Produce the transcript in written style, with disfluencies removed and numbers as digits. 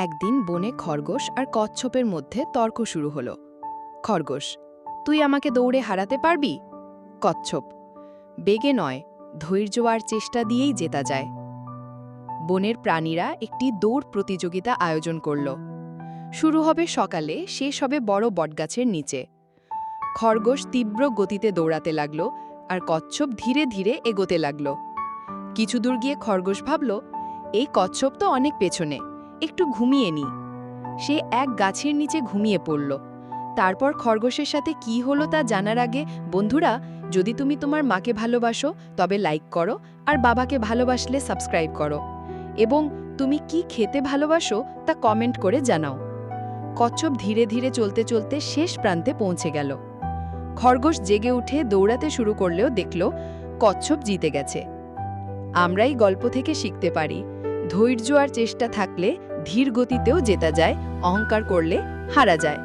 একদিন বনে খরগোশ আর কচ্ছপের মধ্যে তর্ক শুরু হলো। খরগোশ, তুই আমাকে দৌড়ে হারাতে পারবি? কচ্ছপ, বেগে নয়, ধৈর্য আর চেষ্টা দিয়েই জেতা যায়। বনের প্রাণীরা একটি দৌড় প্রতিযোগিতা আয়োজন করল। শুরু হবে সকালে, শেষ হবে বড় বটগাছের নিচে। খরগোশ তীব্র গতিতে দৌড়াতে লাগল, আর কচ্ছপ ধীরে ধীরে এগোতে লাগল। কিছু দূর গিয়ে খরগোশ ভাবল, এই কচ্ছপ তো অনেক পেছনে, একটু ঘুমিয়ে নি। সে এক গাছের নিচে ঘুমিয়ে পড়ল। তারপর খরগোশের সাথে কি হলো তা জানার আগে, বন্ধুরা, যদি তুমি তোমার মাকে ভালোবাসো তবে লাইক করো, আর বাবাকে ভালোবাসলে সাবস্ক্রাইব করো, এবং তুমি কি খেতে ভালোবাসো তা কমেন্ট করে জানাও। কচ্ছপ ধীরে ধীরে চলতে চলতে শেষ প্রান্তে পৌঁছে গেল। খরগোশ জেগে উঠে দৌড়াতে শুরু করলেও দেখল কচ্ছপ জিতে গেছে। আমরা এই গল্প থেকে শিখতে পারি, ধৈর্য আর চেষ্টা থাকলে ধীর গতিতেও জেতা যায়, অহংকার করলে হারা যায়।